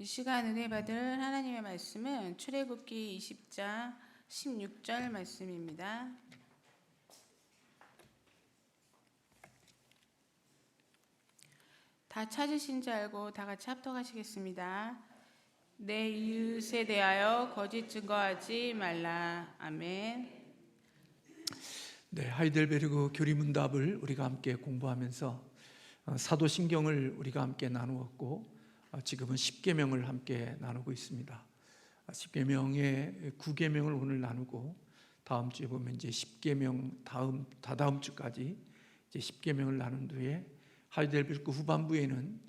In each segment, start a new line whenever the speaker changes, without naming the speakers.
이 시간 은혜 받을 하나님의 말씀은 출애굽기 20장 16절 말씀입니다. 다 찾으신지 알고 다 같이 합독하시겠습니다. 내 이웃에 대하여 거짓 증거하지 말라. 아멘.
네, 하이델베르그 교리문답을 우리가 함께 공부하면서 사도신경을 우리가 함께 나누었고 지금은 십계명을 함께 나누고 있습니다. 십계명의 9계명을 오늘 나누고 다음 주에 보면 이제 십계명 다다음 주까지 이제 십계명을 나눈 후에 하이델베르크 후반부에는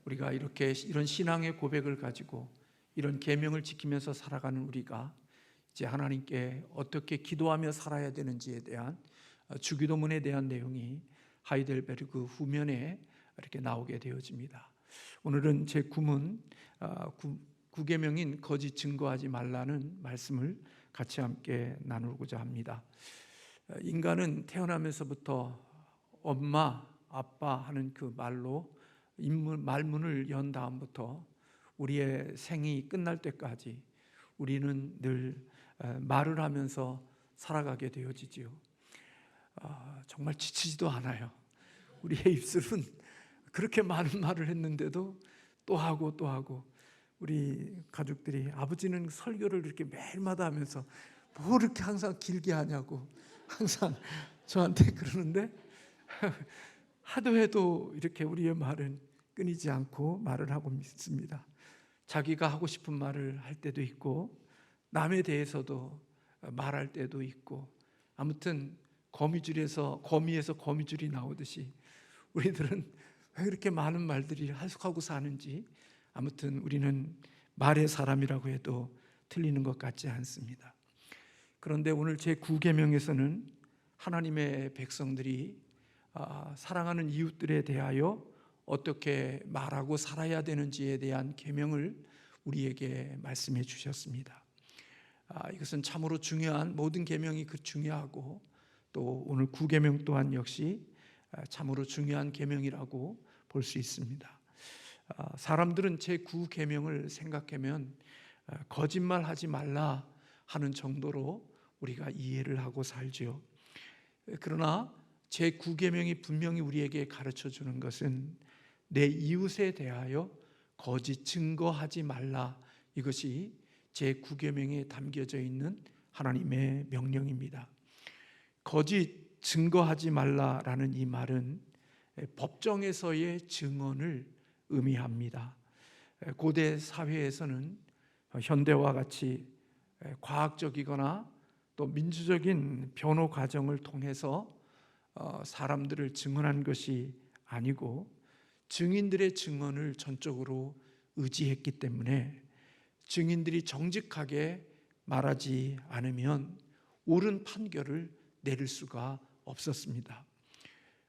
우리가 이런 신앙의 고백을 가지고 이런 계명을 지키면서 살아가는 우리가 이제 하나님께 어떻게 기도하며 살아야 되는지에 대한 주기도문에 대한 내용이 하이델베르크 후면에 이렇게 나오게 되어집니다. 오늘은 제 9문 9계명인 거짓 증거하지 말라는 말씀을 같이 함께 나누고자 합니다. 인간은 태어나면서부터 엄마, 아빠 하는 그 말로 말문을 연 다음부터 우리의 생이 끝날 때까지 우리는 늘 말을 하면서 살아가게 되어지지요. 정말 지치지도 않아요. 우리의 입술은 그렇게 많은 말을 했는데도 또 하고 또 하고, 우리 가족들이 아버지는 설교를 이렇게 매일마다 하면서 뭐 이렇게 항상 길게 하냐고 항상 저한테 그러는데 하도 해도 이렇게 우리의 말은 끊이지 않고 말을 하고 있습니다. 자기가 하고 싶은 말을 할 때도 있고 남에 대해서도 말할 때도 있고, 아무튼 거미에서 거미줄이 나오듯이 우리들은 왜 이렇게 많은 말들이 하고 사는지, 아무튼 우리는 말의 사람이라고 해도 틀리는 것 같지 않습니다. 그런데 오늘 제 9계명에서는 하나님의 백성들이 사랑하는 이웃들에 대하여 어떻게 말하고 살아야 되는지에 대한 계명을 우리에게 말씀해 주셨습니다. 이것은 참으로 중요한, 모든 계명이 중요하고 또 오늘 9계명 또한 역시 참으로 중요한 계명이라고 볼 수 있습니다. 사람들은 제 9계명을 생각하면 거짓말하지 말라 하는 정도로 우리가 이해를 하고 살죠. 그러나 제 9계명이 분명히 우리에게 가르쳐 주는 것은 내 이웃에 대하여 거짓 증거하지 말라, 이것이 제 9계명에 담겨져 있는 하나님의 명령입니다. 거짓 증거하지 말라라는 이 말은 법정에서의 증언을 의미합니다. 고대 사회에서는 현대와 같이 과학적이거나 또 민주적인 변호 과정을 통해서 사람들을 증언한 것이 아니고 증인들의 증언을 전적으로 의지했기 때문에 증인들이 정직하게 말하지 않으면 옳은 판결을 내릴 수가 없었습니다.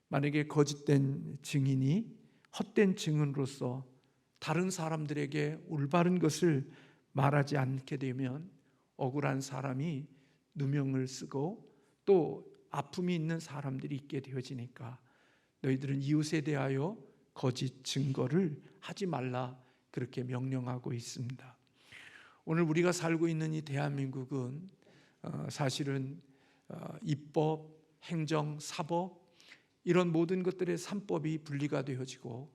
만약에 거짓된 증인이 헛된 증언으로서 다른 사람들에게 올바른 것을 말하지 않게 되면 억울한 사람이 누명을 쓰고 또 아픔이 있는 사람들이 있게 되어지니까 너희들은 이웃에 대하여 거짓 증거를 하지 말라, 그렇게 명령하고 있습니다. 오늘 우리가 살고 있는 이 대한민국은 사실은 입법, 행정, 사법 이런 모든 것들의 3법이 분리가 되어지고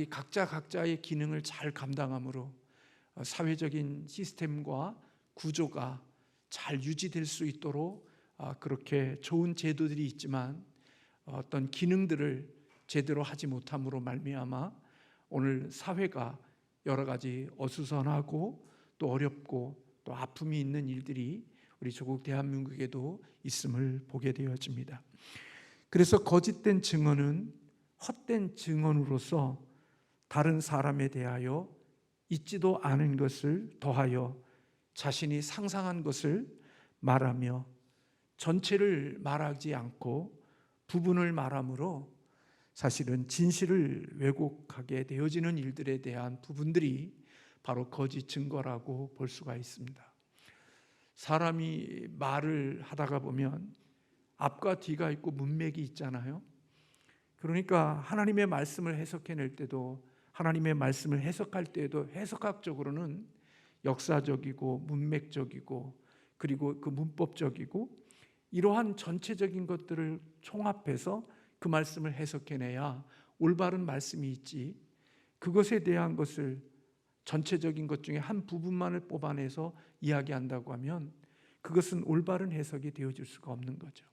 각자의 기능을 잘 감당함으로 사회적인 시스템과 구조가 잘 유지될 수 있도록 그렇게 좋은 제도들이 있지만 어떤 기능들을 제대로 하지 못함으로 말미암아 오늘 사회가 여러 가지 어수선하고 또 어렵고 또 아픔이 있는 일들이 우리 조국 대한민국에도 있음을 보게 되어집니다. 그래서 거짓된 증언은 헛된 증언으로서 다른 사람에 대하여 있지도 않은 것을 더하여 자신이 상상한 것을 말하며 전체를 말하지 않고 부분을 말함으로 사실은 진실을 왜곡하게 되어지는 일들에 대한 부분들이 바로 거짓 증거라고 볼 수가 있습니다. 사람이 말을 하다가 보면 앞과 뒤가 있고 문맥이 있잖아요. 그러니까 하나님의 말씀을 해석해낼 때도 하나님의 말씀을 해석할 때에도 해석학적으로는 역사적이고 문맥적이고 그리고 그 문법적이고 이러한 전체적인 것들을 총합해서 그 말씀을 해석해내야 올바른 말씀이 있지, 그것에 대한 것을 전체적인 것 중에 한 부분만을 뽑아내서 이야기한다고 하면 그것은 올바른 해석이 되어질 수가 없는 거죠.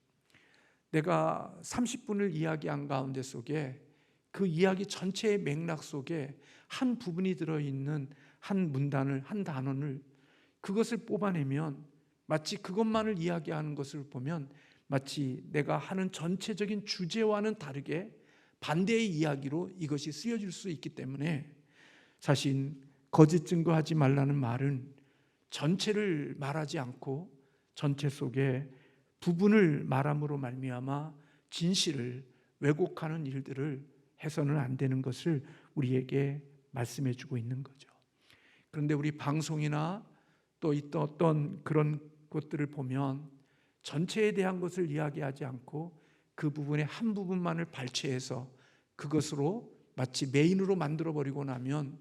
내가 30분을 이야기한 가운데 속에 그 이야기 전체의 맥락 속에 한 부분이 들어있는 한 문단을, 한 단원을, 그것을 뽑아내면 마치 그것만을 이야기하는 것을 보면 마치 내가 하는 전체적인 주제와는 다르게 반대의 이야기로 이것이 쓰여질 수 있기 때문에 사실 거짓 증거하지 말라는 말은 전체를 말하지 않고 전체 속에 부분을 말함으로 말미암아 진실을 왜곡하는 일들을 해서는 안 되는 것을 우리에게 말씀해 주고 있는 거죠. 그런데 우리 방송이나 또 어떤 그런 것들을 보면 전체에 대한 것을 이야기하지 않고 그 부분의 한 부분만을 발췌해서 그것으로 마치 메인으로 만들어버리고 나면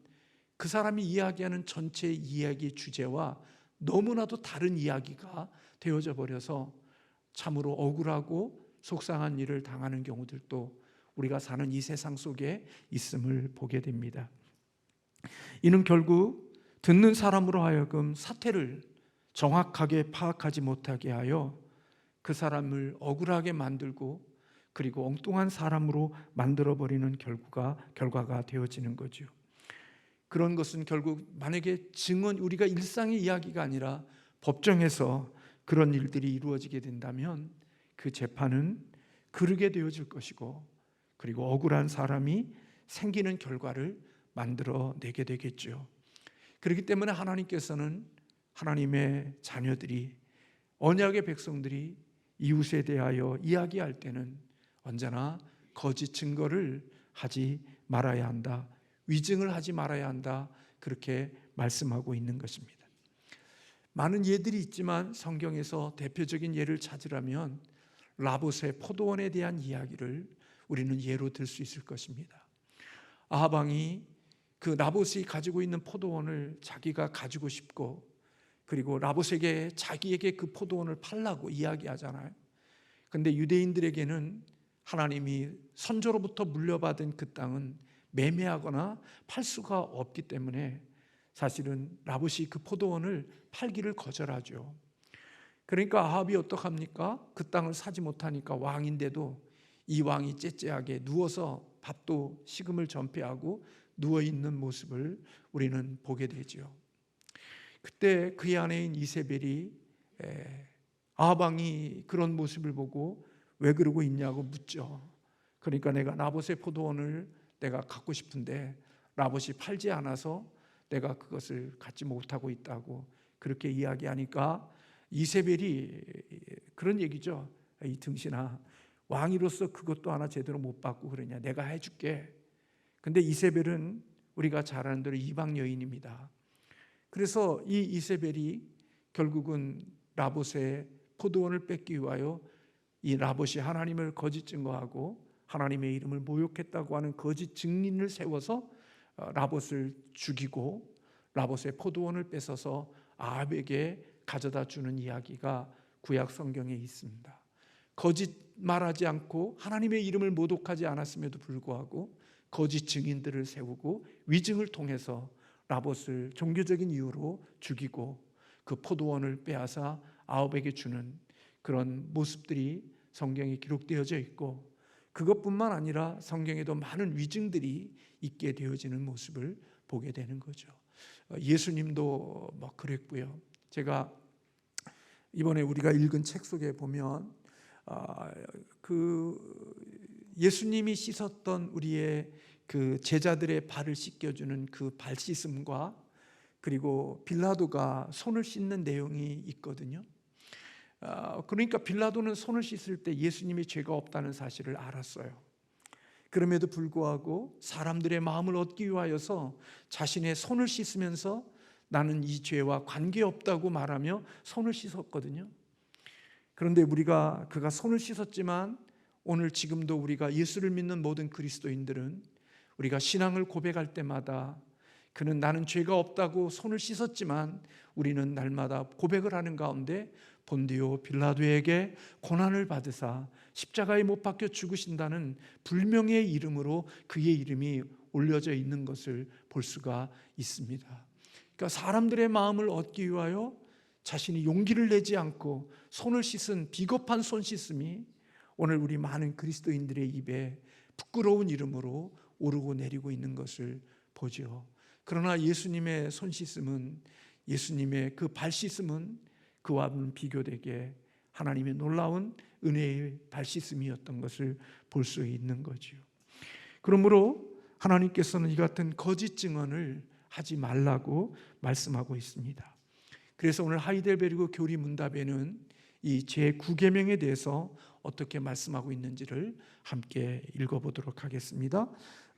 그 사람이 이야기하는 전체 이야기 주제와 너무나도 다른 이야기가 되어져 버려서 참으로 억울하고 속상한 일을 당하는 경우들도 우리가 사는 이 세상 속에 있음을 보게 됩니다. 이는 결국 듣는 사람으로 하여금 사태를 정확하게 파악하지 못하게 하여 그 사람을 억울하게 만들고 그리고 엉뚱한 사람으로 만들어버리는 결과가 되어지는 거죠. 그런 것은 결국 만약에 증언, 우리가 일상의 이야기가 아니라 법정에서 그런 일들이 이루어지게 된다면 그 재판은 그르게 되어질 것이고 그리고 억울한 사람이 생기는 결과를 만들어내게 되겠죠. 그렇기 때문에 하나님께서는 하나님의 자녀들이, 언약의 백성들이 이웃에 대하여 이야기할 때는 언제나 거짓 증거를 하지 말아야 한다, 위증을 하지 말아야 한다, 그렇게 말씀하고 있는 것입니다. 많은 예들이 있지만 성경에서 대표적인 예를 찾으라면 라봇의 포도원에 대한 이야기를 우리는 예로 들 수 있을 것입니다. 아합 왕이 그 라봇이 가지고 있는 포도원을 자기가 가지고 싶고 그리고 라봇에게 자기에게 그 포도원을 팔라고 이야기하잖아요. 그런데 유대인들에게는 하나님이 선조로부터 물려받은 그 땅은 매매하거나 팔 수가 없기 때문에 사실은 라봇이 그 포도원을 팔기를 거절하죠. 그러니까 아합이 어떡합니까? 그 땅을 사지 못하니까 왕인데도 이 왕이 째째하게 누워서 밥도 식음을 전폐하고 누워있는 모습을 우리는 보게 되죠. 그때 그의 아내인 이세벨이 아합 왕이 그런 모습을 보고 왜 그러고 있냐고 묻죠. 그러니까 내가 라봇의 포도원을 내가 갖고 싶은데 라봇이 팔지 않아서 내가 그것을 갖지 못하고 있다고 그렇게 이야기하니까 이세벨이 그런 얘기죠. 이 등신아, 왕이로서 그것도 하나 제대로 못 받고 그러냐, 내가 해줄게. 근데 이세벨은 우리가 잘 아는 대로 이방 여인입니다. 그래서 이 이세벨이 결국은 라봇의 포도원을 뺏기 위하여 이 라봇이 하나님을 거짓 증거하고 하나님의 이름을 모욕했다고 하는 거짓 증인을 세워서 라봇을 죽이고 라봇의 포도원을 뺏어서 아합에게 가져다 주는 이야기가 구약 성경에 있습니다. 거짓 말하지 않고 하나님의 이름을 모독하지 않았음에도 불구하고 거짓 증인들을 세우고 위증을 통해서 라봇을 종교적인 이유로 죽이고 그 포도원을 빼앗아 아합에게 주는 그런 모습들이 성경에 기록되어져 있고, 그것뿐만 아니라 성경에도 많은 위증들이 있게 되어지는 모습을 보게 되는 거죠. 예수님도 막 그랬고요. 제가 이번에 우리가 읽은 책 속에 보면 그 예수님이 씻었던 우리의 그 제자들의 발을 씻겨주는 그 발 씻음과 그리고 빌라도가 손을 씻는 내용이 있거든요. 그러니까 빌라도는 손을 씻을 때 예수님이 죄가 없다는 사실을 알았어요. 그럼에도 불구하고 사람들의 마음을 얻기 위하여서 자신의 손을 씻으면서 나는 이 죄와 관계없다고 말하며 손을 씻었거든요. 그런데 그가 손을 씻었지만 오늘 지금도 우리가 예수를 믿는 모든 그리스도인들은 우리가 신앙을 고백할 때마다 그는 나는 죄가 없다고 손을 씻었지만 우리는 날마다 고백을 하는 가운데 본디오 빌라도에게 고난을 받으사 십자가에 못 박혀 죽으신다는 불명예의 이름으로 그의 이름이 올려져 있는 것을 볼 수가 있습니다. 그러니까 사람들의 마음을 얻기 위하여 자신이 용기를 내지 않고 손을 씻은 비겁한 손 씻음이 오늘 우리 많은 그리스도인들의 입에 부끄러운 이름으로 오르고 내리고 있는 것을 보죠. 그러나 예수님의 손 씻음은, 예수님의 그 발 씻음은 그와는 비교되게 하나님의 놀라운 은혜의 발 씻음이었던 것을 볼 수 있는 거죠. 그러므로 하나님께서는 이 같은 거짓 증언을 하지 말라고 말씀하고 있습니다. 그래서 오늘 하이델베르그 교리 문답에는 이 제9계명에 대해서 어떻게 말씀하고 있는지를 함께 읽어보도록 하겠습니다.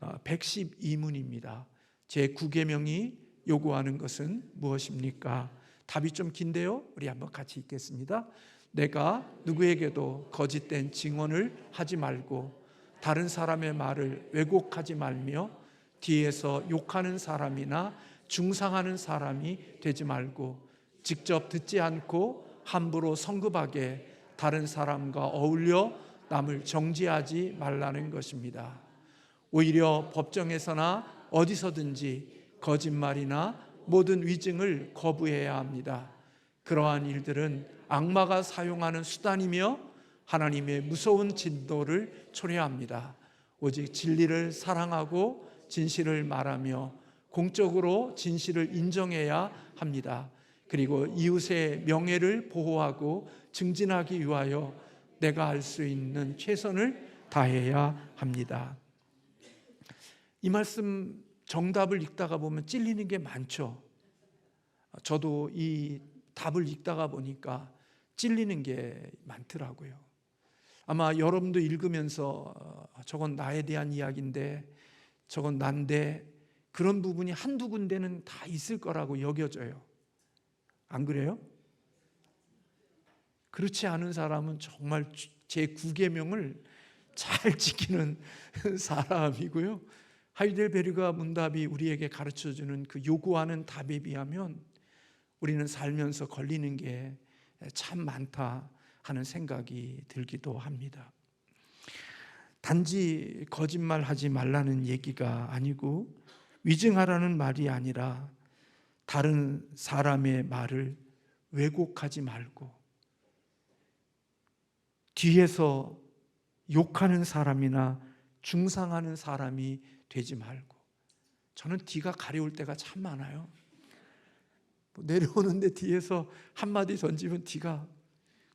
112문입니다. 제9계명이 요구하는 것은 무엇입니까? 답이 좀 긴데요, 우리 한번 같이 읽겠습니다. 내가 누구에게도 거짓된 증언을 하지 말고 다른 사람의 말을 왜곡하지 말며 뒤에서 욕하는 사람이나 중상하는 사람이 되지 말고 직접 듣지 않고 함부로 성급하게 다른 사람과 어울려 남을 정죄하지 말라는 것입니다. 오히려 법정에서나 어디서든지 거짓말이나 모든 위증을 거부해야 합니다. 그러한 일들은 악마가 사용하는 수단이며 하나님의 무서운 진노를 초래합니다. 오직 진리를 사랑하고 진실을 말하며 공적으로 진실을 인정해야 합니다. 그리고 이웃의 명예를 보호하고 증진하기 위하여 내가 할 수 있는 최선을 다해야 합니다. 이 말씀 정답을 읽다가 보면 찔리는 게 많죠. 저도 이 답을 읽다가 보니까 찔리는 게 많더라고요. 아마 여러분도 읽으면서 저건 나에 대한 이야기인데, 저건 난데, 그런 부분이 한두 군데는 다 있을 거라고 여겨져요. 안 그래요? 그렇지 않은 사람은 정말 제9계명을 잘 지키는 사람이고요. 하이델베르그 문답이 우리에게 가르쳐주는 그 요구하는 답에 비하면 우리는 살면서 걸리는 게 참 많다 하는 생각이 들기도 합니다. 단지 거짓말하지 말라는 얘기가 아니고 위증하라는 말이 아니라 다른 사람의 말을 왜곡하지 말고 뒤에서 욕하는 사람이나 중상하는 사람이 되지 말고. 저는 뒤가 가려울 때가 참 많아요. 내려오는데 뒤에서 한마디 던지면 뒤가,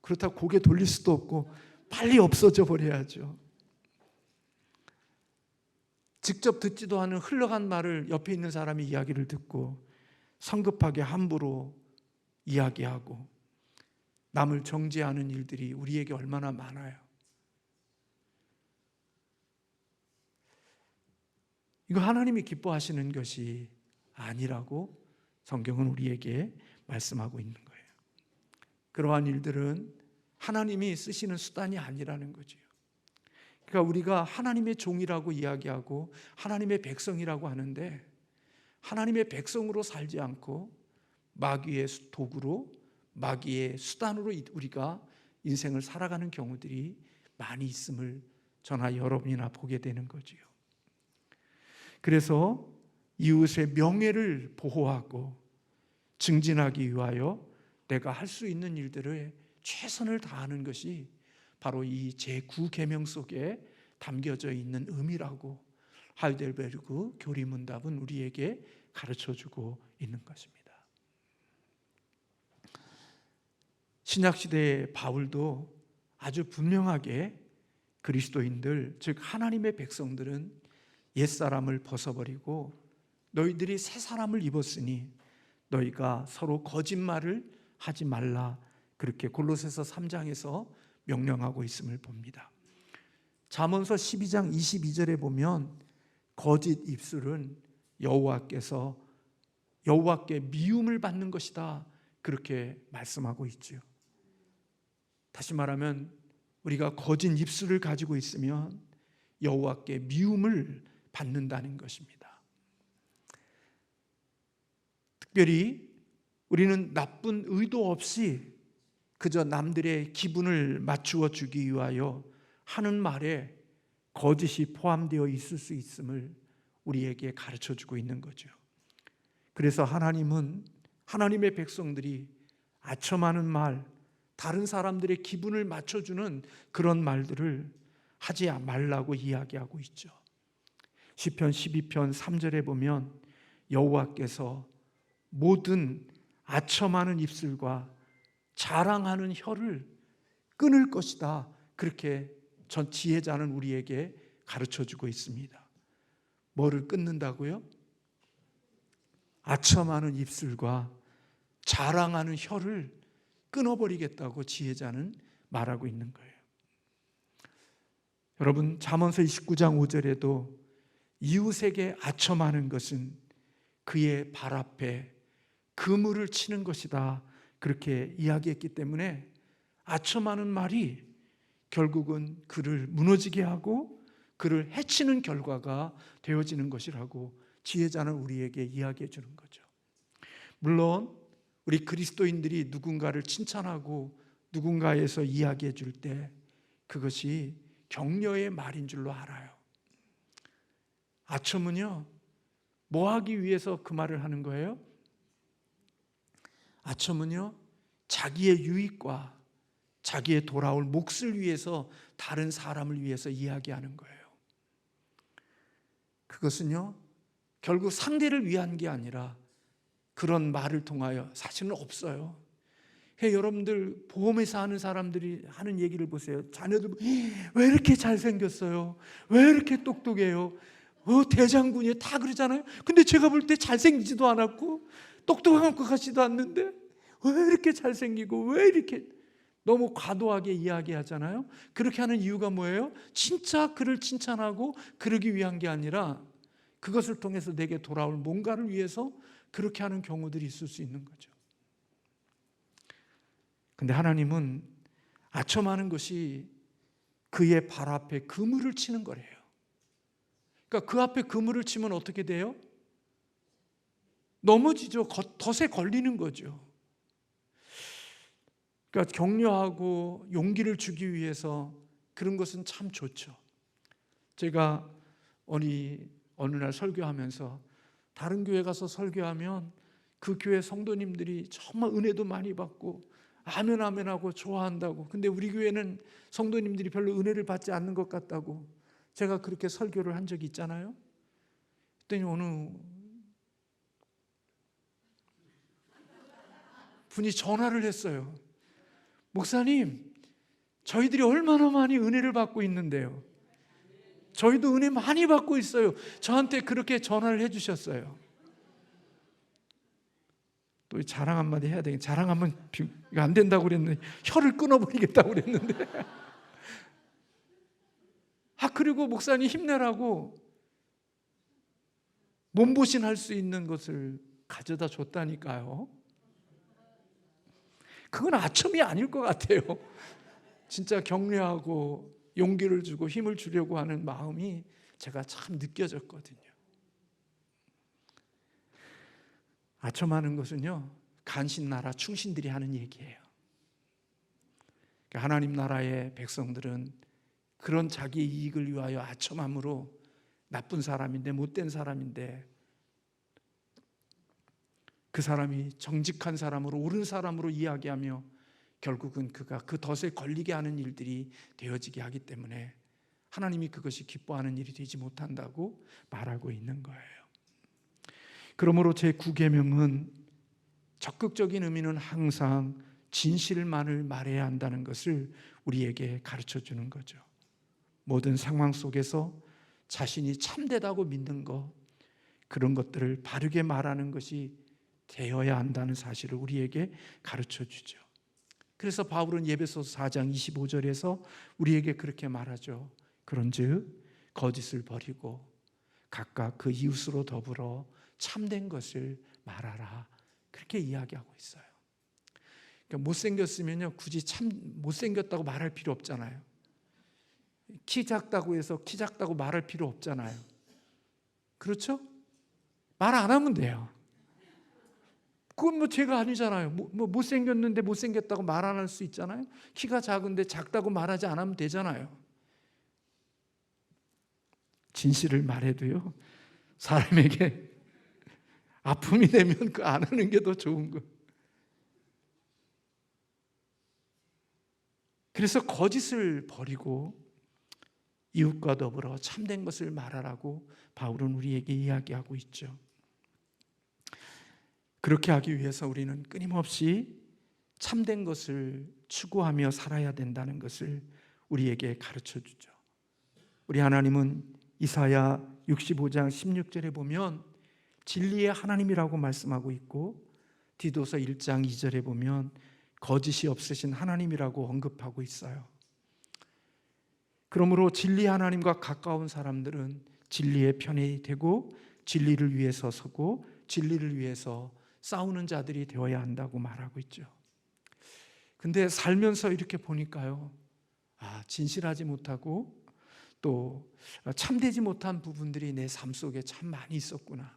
그렇다고 고개 돌릴 수도 없고 빨리 없어져 버려야죠. 직접 듣지도 않은 흘러간 말을 옆에 있는 사람이 이야기를 듣고 성급하게 함부로 이야기하고 남을 정죄하는 일들이 우리에게 얼마나 많아요. 이거 하나님이 기뻐하시는 것이 아니라고 성경은 우리에게 말씀하고 있는 거예요. 그러한 일들은 하나님이 쓰시는 수단이 아니라는 거죠. 그러니까 우리가 하나님의 종이라고 이야기하고 하나님의 백성이라고 하는데 하나님의 백성으로 살지 않고 마귀의 도구로, 마귀의 수단으로 우리가 인생을 살아가는 경우들이 많이 있음을 저나 여러분이나 보게 되는 거지요. 그래서 이웃의 명예를 보호하고 증진하기 위하여 내가 할 수 있는 일들을 최선을 다하는 것이 바로 이 제9계명 속에 담겨져 있는 의미라고 하이델베르그 교리문답은 우리에게 가르쳐주고 있는 것입니다. 신약시대의 바울도 아주 분명하게 그리스도인들, 즉 하나님의 백성들은 옛사람을 벗어버리고 너희들이 새 사람을 입었으니 너희가 서로 거짓말을 하지 말라, 그렇게 골로새서 3장에서 명령하고 있음을 봅니다. 잠언서 12장 22절에 보면 거짓 입술은 여호와께 미움을 받는 것이다, 그렇게 말씀하고 있죠. 다시 말하면 우리가 거짓 입술을 가지고 있으면 여호와께 미움을 받는다는 것입니다. 특별히 우리는 나쁜 의도 없이 그저 남들의 기분을 맞추어 주기 위하여 하는 말에 거짓이 포함되어 있을 수 있음을 우리에게 가르쳐 주고 있는 거죠. 그래서 하나님은 하나님의 백성들이 아첨하는 말, 다른 사람들의 기분을 맞춰주는 그런 말들을 하지 말라고 이야기하고 있죠. 시편 12편 3절에 보면 여호와께서 모든 아첨하는 입술과 자랑하는 혀를 끊을 것이다, 그렇게 전 지혜자는 우리에게 가르쳐주고 있습니다. 뭐를 끊는다고요? 아첨하는 입술과 자랑하는 혀를 끊어버리겠다고 지혜자는 말하고 있는 거예요. 여러분, 잠언서 29장 5절에도 이웃에게 아첨하는 것은 그의 발 앞에 그물을 치는 것이다, 그렇게 이야기했기 때문에 아첨하는 말이 결국은 그를 무너지게 하고 그를 해치는 결과가 되어지는 것이라고 지혜자는 우리에게 이야기해 주는 거죠. 물론 우리 그리스도인들이 누군가를 칭찬하고 누군가에서 이야기해 줄 때 그것이 격려의 말인 줄로 알아요. 아첨은요, 뭐 하기 위해서 그 말을 하는 거예요? 아첨은요, 자기의 유익과 자기의 돌아올 몫을 위해서, 다른 사람을 위해서 이야기하는 거예요. 그것은요, 결국 상대를 위한 게 아니라 그런 말을 통하여 사실은 없어요. 여러분들 보험회사 하는 사람들이 하는 얘기를 보세요. 자녀들 왜 이렇게 잘생겼어요? 왜 이렇게 똑똑해요? 대장군이에요, 다 그러잖아요. 근데 제가 볼 때 잘생기지도 않았고 똑똑한 것 같지도 않는데 왜 이렇게 잘생기고 왜 이렇게 너무 과도하게 이야기하잖아요. 그렇게 하는 이유가 뭐예요? 진짜 그를 칭찬하고 그러기 위한 게 아니라 그것을 통해서 내게 돌아올 뭔가를 위해서 그렇게 하는 경우들이 있을 수 있는 거죠. 근데 하나님은 아첨하는 것이 그의 발 앞에 그물을 치는 거래요. 그러니까 그 앞에 그물을 치면 어떻게 돼요? 넘어지죠. 덫에 걸리는 거죠. 그러니까 격려하고 용기를 주기 위해서 그런 것은 참 좋죠. 제가 어느 날 설교하면서 다른 교회 가서 설교하면 그 교회 성도님들이 정말 은혜도 많이 받고 아멘 아멘 하고 좋아한다고. 근데 우리 교회는 성도님들이 별로 은혜를 받지 않는 것 같다고 제가 그렇게 설교를 한 적이 있잖아요. 그랬더니 어느 분이 전화를 했어요. 목사님, 저희들이 얼마나 많이 은혜를 받고 있는데요. 저희도 은혜 많이 받고 있어요. 저한테 그렇게 전화를 해주셨어요. 또 자랑 한마디 해야 되겠네. 자랑하면 이거 안 된다고 그랬는데 혀를 끊어버리겠다고 그랬는데 그리고 목사님 힘내라고 몸보신 할 수 있는 것을 가져다 줬다니까요. 그건 아첨이 아닐 것 같아요. 진짜 격려하고 용기를 주고 힘을 주려고 하는 마음이 제가 참 느껴졌거든요. 아첨하는 것은요, 간신 나라 충신들이 하는 얘기예요. 하나님 나라의 백성들은 그런 자기 이익을 위하여 아첨함으로 나쁜 사람인데, 못된 사람인데, 그 사람이 정직한 사람으로, 옳은 사람으로 이야기하며 결국은 그가 그 덫에 걸리게 하는 일들이 되어지게 하기 때문에 하나님이 그것이 기뻐하는 일이 되지 못한다고 말하고 있는 거예요. 그러므로 제9계명은 적극적인 의미는 항상 진실만을 말해야 한다는 것을 우리에게 가르쳐 주는 거죠. 모든 상황 속에서 자신이 참되다고 믿는 것, 그런 것들을 바르게 말하는 것이 되어야 한다는 사실을 우리에게 가르쳐 주죠. 그래서 바울은 에베소서 4장 25절에서 우리에게 그렇게 말하죠. 그런즉 거짓을 버리고 각각 그 이웃으로 더불어 참된 것을 말하라, 그렇게 이야기하고 있어요. 그러니까 못생겼으면요, 굳이 참 못생겼다고 말할 필요 없잖아요. 키 작다고 해서 키 작다고 말할 필요 없잖아요. 그렇죠? 말 안 하면 돼요. 그건 뭐 죄가 아니잖아요. 못생겼는데 못생겼다고 말 안 할 수 있잖아요. 키가 작은데 작다고 말하지 않으면 되잖아요. 진실을 말해도요, 사람에게 아픔이 되면 그 안 하는 게 더 좋은 거. 그래서 거짓을 버리고 이웃과 더불어 참된 것을 말하라고 바울은 우리에게 이야기하고 있죠. 그렇게 하기 위해서 우리는 끊임없이 참된 것을 추구하며 살아야 된다는 것을 우리에게 가르쳐 주죠. 우리 하나님은 이사야 65장 16절에 보면 진리의 하나님이라고 말씀하고 있고, 디도서 1장 2절에 보면 거짓이 없으신 하나님이라고 언급하고 있어요. 그러므로 진리 하나님과 가까운 사람들은 진리의 편이 되고 진리를 위해서 서고 진리를 위해서 싸우는 자들이 되어야 한다고 말하고 있죠. 근데 살면서 이렇게 보니까요, 진실하지 못하고 또 참되지 못한 부분들이 내 삶 속에 참 많이 있었구나.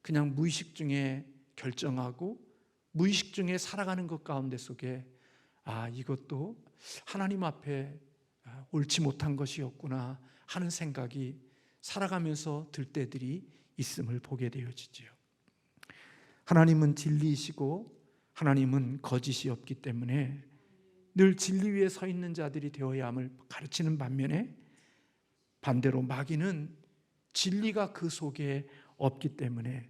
그냥 무의식 중에 결정하고 무의식 중에 살아가는 것 가운데 속에 이것도 하나님 앞에 옳지 못한 것이었구나 하는 생각이 살아가면서 들 때들이 있음을 보게 되어지지요. 하나님은 진리이시고 하나님은 거짓이 없기 때문에 늘 진리 위에 서 있는 자들이 되어야 함을 가르치는 반면에, 반대로 마귀는 진리가 그 속에 없기 때문에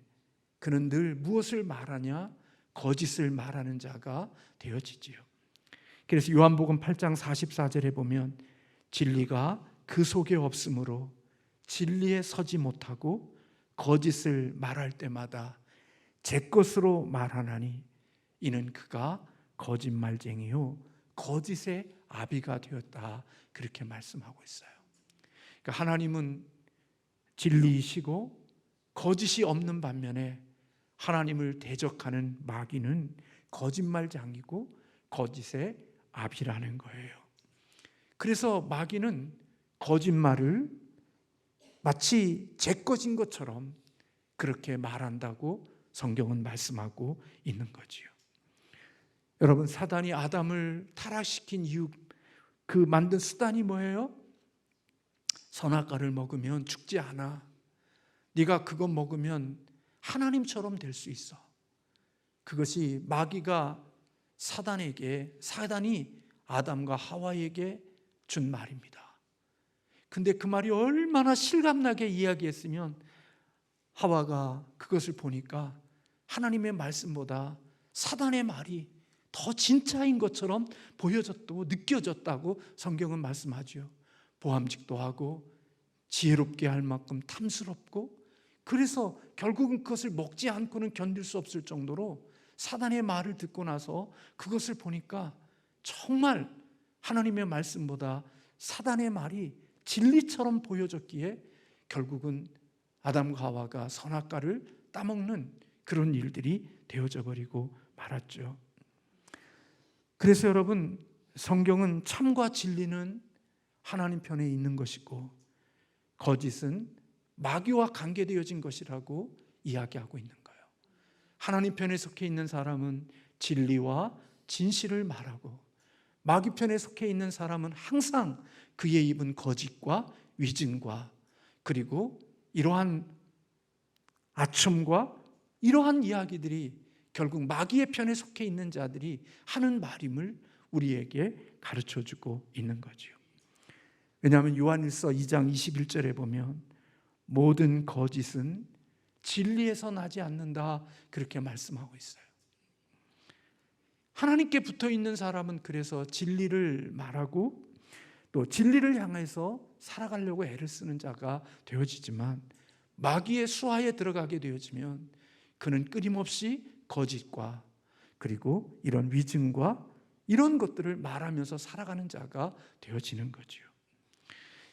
그는 늘 무엇을 말하냐? 거짓을 말하는 자가 되어지지요. 그래서 요한복음 8장 44절에 보면 진리가 그 속에 없으므로 진리에 서지 못하고 거짓을 말할 때마다 제 것으로 말하나니 이는 그가 거짓말쟁이요 거짓의 아비가 되었다, 그렇게 말씀하고 있어요. 그러니까 하나님은 진리이시고 거짓이 없는 반면에 하나님을 대적하는 마귀는 거짓말장이고 거짓의 아비라는 거예요. 그래서 마귀는 거짓말을 마치 제 것인 것처럼 그렇게 말한다고 성경은 말씀하고 있는 거지요. 여러분, 사단이 아담을 타락시킨 이유, 그 만든 수단이 뭐예요? 선악과를 먹으면 죽지 않아. 네가 그거 먹으면 하나님처럼 될 수 있어. 그것이 마귀가 사단이 아담과 하와에게 준 말입니다. 근데 그 말이 얼마나 실감나게 이야기했으면 하와가 그것을 보니까 하나님의 말씀보다 사단의 말이 더 진짜인 것처럼 보여졌고 느껴졌다고 성경은 말씀하죠. 보암직도 하고 지혜롭게 할 만큼 탐스럽고, 그래서 결국은 그것을 먹지 않고는 견딜 수 없을 정도로 사단의 말을 듣고 나서 그것을 보니까 정말 하나님의 말씀보다 사단의 말이 진리처럼 보여졌기에 결국은 아담과 하와가 선악과를 따먹는 그런 일들이 되어져 버리고 말았죠. 그래서 여러분, 성경은 참과 진리는 하나님 편에 있는 것이고 거짓은 마귀와 관계되어진 것이라고 이야기하고 있는 거예요. 하나님 편에 속해 있는 사람은 진리와 진실을 말하고, 마귀 편에 속해 있는 사람은 항상 그의 입은 거짓과 위증과 그리고 이러한 아첨과 이러한 이야기들이 결국 마귀의 편에 속해 있는 자들이 하는 말임을 우리에게 가르쳐주고 있는 거지요. 왜냐하면 요한일서 2장 21절에 보면 모든 거짓은 진리에서 나지 않는다, 그렇게 말씀하고 있어요. 하나님께 붙어 있는 사람은 그래서 진리를 말하고 또 진리를 향해서 살아가려고 애를 쓰는 자가 되어지지만, 마귀의 수하에 들어가게 되어지면 그는 끊임없이 거짓과 그리고 이런 위증과 이런 것들을 말하면서 살아가는 자가 되어지는 거지요.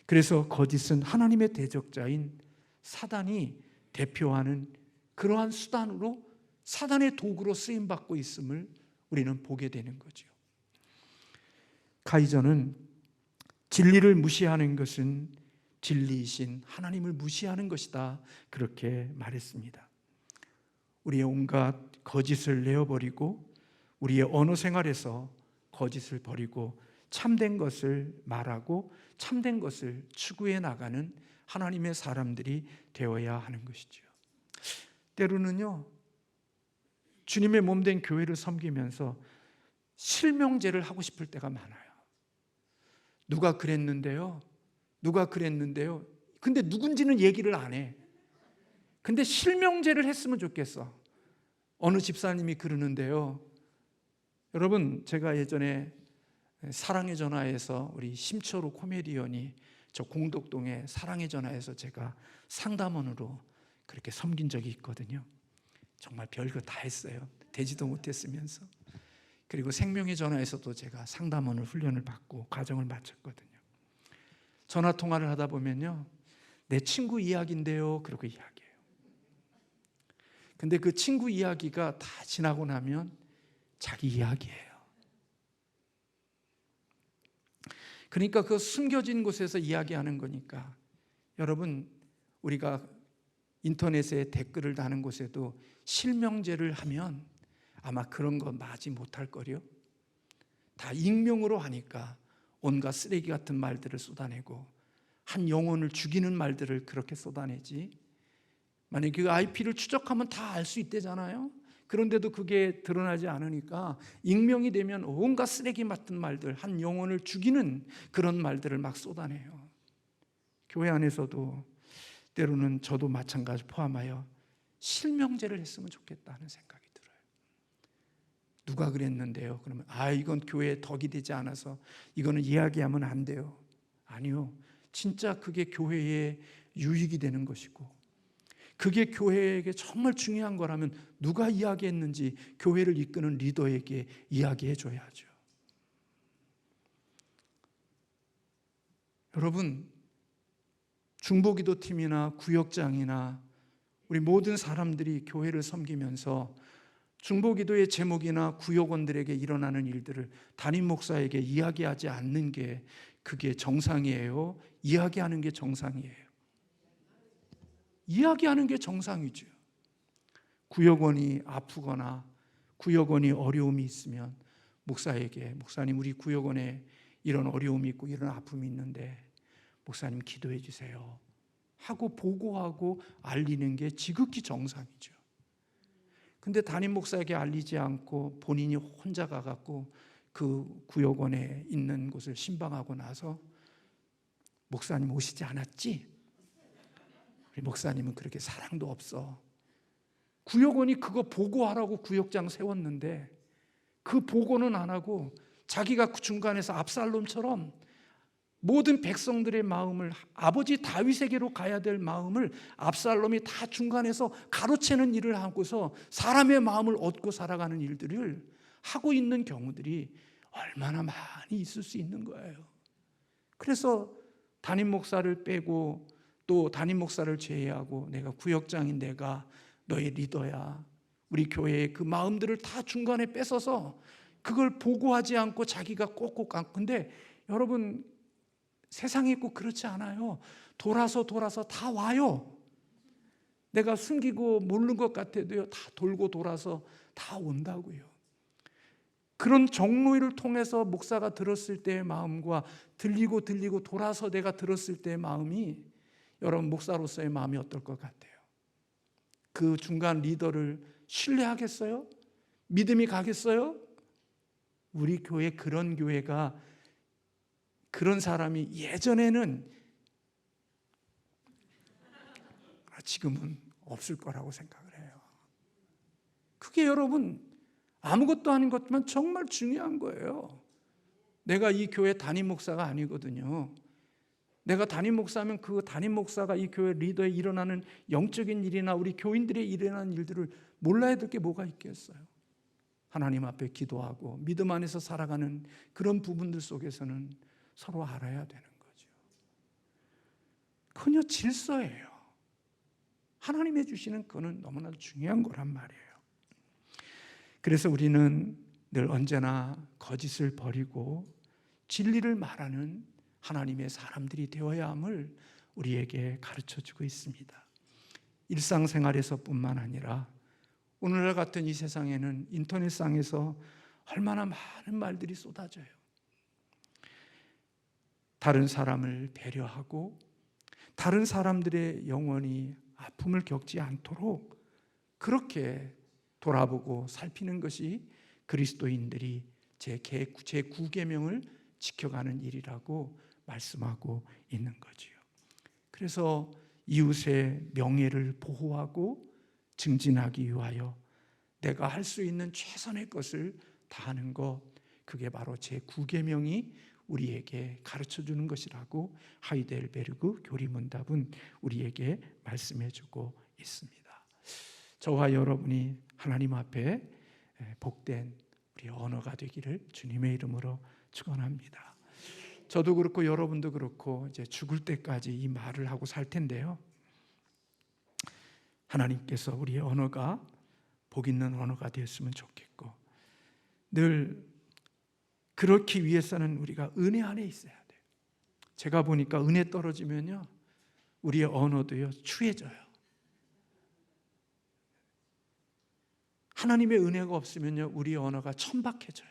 그래서 거짓은 하나님의 대적자인 사단이 대표하는 그러한 수단으로, 사단의 도구로 쓰임받고 있음을 우리는 보게 되는 거지요. 카이저는 진리를 무시하는 것은 진리이신 하나님을 무시하는 것이다. 그렇게 말했습니다. 우리의 온갖 거짓을 내어버리고 우리의 언어 생활에서 거짓을 버리고 참된 것을 말하고 참된 것을 추구해 나가는 하나님의 사람들이 되어야 하는 것이죠. 때로는요, 주님의 몸된 교회를 섬기면서 실명제를 하고 싶을 때가 많아요. 누가 그랬는데요, 누가 그랬는데요. 근데 누군지는 얘기를 안 해. 근데 실명제를 했으면 좋겠어. 어느 집사님이 그러는데요, 여러분, 제가 예전에 사랑의 전화에서 우리 심철우 코미디언이 저 공덕동에 사랑의 전화에서 제가 상담원으로 그렇게 섬긴 적이 있거든요. 정말 별거 다 했어요. 되지도 못했으면서. 그리고 생명의 전화에서도 제가 상담원을 훈련을 받고 과정을 마쳤거든요. 전화 통화를 하다 보면요, 내 친구 이야기인데요, 그러고 이야기해요. 근데 그 친구 이야기가 다 지나고 나면 자기 이야기예요. 그러니까 그 숨겨진 곳에서 이야기하는 거니까, 여러분, 우리가 인터넷에 댓글을 다는 곳에도 실명제를 하면 아마 그런 거 마지 못할 거요. 다 익명으로 하니까 온갖 쓰레기 같은 말들을 쏟아내고 한 영혼을 죽이는 말들을 그렇게 쏟아내지. 만약에 그 IP를 추적하면 다 알 수 있대잖아요. 그런데도 그게 드러나지 않으니까 익명이 되면 온갖 쓰레기 같은 말들, 한 영혼을 죽이는 그런 말들을 막 쏟아내요. 교회 안에서도 때로는 저도 마찬가지 포함하여 실명제를 했으면 좋겠다는 생각이 들어요. 누가 그랬는데요? 그러면 이건 교회에 덕이 되지 않아서 이거는 이야기하면 안 돼요. 아니요. 진짜 그게 교회에 유익이 되는 것이고, 그게 교회에게 정말 중요한 거라면 누가 이야기했는지 교회를 이끄는 리더에게 이야기해 줘야죠. 여러분, 중보기도팀이나 구역장이나 우리 모든 사람들이 교회를 섬기면서 중보기도의 제목이나 구역원들에게 일어나는 일들을 담임 목사에게 이야기하지 않는 게 그게 정상이에요? 이야기하는 게 정상이에요? 이야기하는 게 정상이죠. 구역원이 아프거나 구역원이 어려움이 있으면 목사에게, 목사님, 우리 구역원에 이런 어려움이 있고 이런 아픔이 있는데 목사님 기도해 주세요 하고 보고하고 알리는 게 지극히 정상이죠. 근데 담임 목사에게 알리지 않고 본인이 혼자 가갖고 그 구역원에 있는 곳을 신방하고 나서 목사님 오시지 않았지? 우리 목사님은 그렇게 사랑도 없어. 구역원이 그거 보고하라고 구역장 세웠는데 그 보고는 안 하고 자기가 그 중간에서 압살롬처럼 모든 백성들의 마음을, 아버지 다윗에게로 가야 될 마음을 압살롬이 다 중간에서 가로채는 일을 하고서 사람의 마음을 얻고 살아가는 일들을 하고 있는 경우들이 얼마나 많이 있을 수 있는 거예요. 그래서 담임 목사를 빼고 또 담임 목사를 제외하고 내가 구역장인 내가 너의 리더야, 우리 교회의 그 마음들을 다 중간에 뺏어서 그걸 보고하지 않고 자기가 꼭꼭 안. 근데 여러분, 세상이 꼭 그렇지 않아요. 돌아서 다 와요. 내가 숨기고 모르는 것 같아도요, 다 돌고 돌아서 다 온다고요. 그런 정로를 통해서 목사가 들었을 때의 마음과 들리고 돌아서 내가 들었을 때의 마음이, 여러분, 목사로서의 마음이 어떨 것 같아요? 그 중간 리더를 신뢰하겠어요? 믿음이 가겠어요? 우리 교회, 그런 교회가, 그런 사람이 예전에는, 지금은 없을 거라고 생각을 해요. 그게 여러분 아무것도 아닌 것만 정말 중요한 거예요. 내가 이 교회 담임 목사가 아니거든요. 내가 담임 목사면 그 담임 목사가 이 교회 리더에 일어나는 영적인 일이나 우리 교인들의 일어나는 일들을 몰라야 될 게 뭐가 있겠어요? 하나님 앞에 기도하고 믿음 안에서 살아가는 그런 부분들 속에서는 서로 알아야 되는 거죠. 그녀 질서예요. 하나님이 주시는 그는 너무나 중요한 거란 말이에요. 그래서 우리는 늘 언제나 거짓을 버리고 진리를 말하는 하나님의 사람들이 되어야 함을 우리에게 가르쳐주고 있습니다. 일상생활에서뿐만 아니라 오늘날 같은 이 세상에는 인터넷상에서 얼마나 많은 말들이 쏟아져요. 다른 사람을 배려하고 다른 사람들의 영혼이 아픔을 겪지 않도록 그렇게 돌아보고 살피는 것이 그리스도인들이 제9계명을 지켜가는 일이라고 말씀하고 있는 거지요. 그래서 이웃의 명예를 보호하고 증진하기 위하여 내가 할 수 있는 최선의 것을 다하는 것, 그게 바로 제9계명이 우리에게 가르쳐주는 것이라고 하이델베르그 교리문답은 우리에게 말씀해주고 있습니다. 저와 여러분이 하나님 앞에 복된 우리 언어가 되기를 주님의 이름으로 축원합니다. 저도 그렇고 여러분도 그렇고 이제 죽을 때까지 이 말을 하고 살 텐데요. 하나님께서 우리의 언어가 복 있는 언어가 되었으면 좋겠고, 늘 그렇기 위해서는 우리가 은혜 안에 있어야 돼요. 제가 보니까 은혜 떨어지면요, 우리의 언어도요 추해져요. 하나님의 은혜가 없으면요, 우리의 언어가 천박해져요.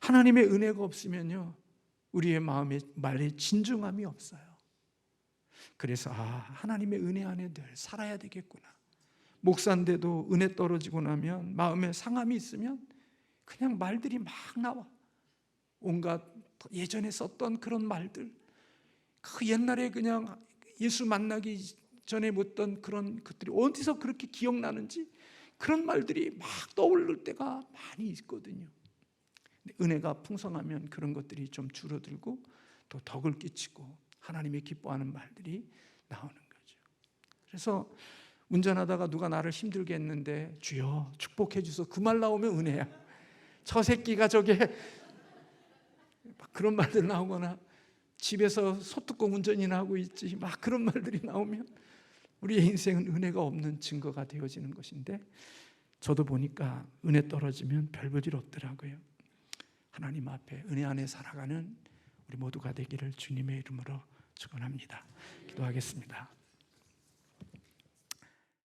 하나님의 은혜가 없으면요, 우리의 마음에 말에 진중함이 없어요. 그래서 하나님의 은혜 안에 늘 살아야 되겠구나. 목사인데도 은혜 떨어지고 나면 마음에 상함이 있으면 그냥 말들이 막 나와. 온갖 예전에 썼던 그런 말들, 그 옛날에 그냥 예수 만나기 전에 묻던 그런 것들이 어디서 그렇게 기억나는지 그런 말들이 막 떠오를 때가 많이 있거든요. 은혜가 풍성하면 그런 것들이 좀 줄어들고 또 덕을 끼치고 하나님이 기뻐하는 말들이 나오는 거죠. 그래서 운전하다가 누가 나를 힘들게 했는데 주여 축복해 주소, 그 말 나오면 은혜야. 저 새끼가 저게 막 그런 말들 나오거나 집에서 소뚜껑 운전이나 하고 있지 막 그런 말들이 나오면 우리의 인생은 은혜가 없는 증거가 되어지는 것인데, 저도 보니까 은혜 떨어지면 별 볼 일 없더라고요. 하나님 앞에 은혜 안에 살아가는 우리 모두가 되기를 주님의 이름으로 축원합니다. 기도하겠습니다.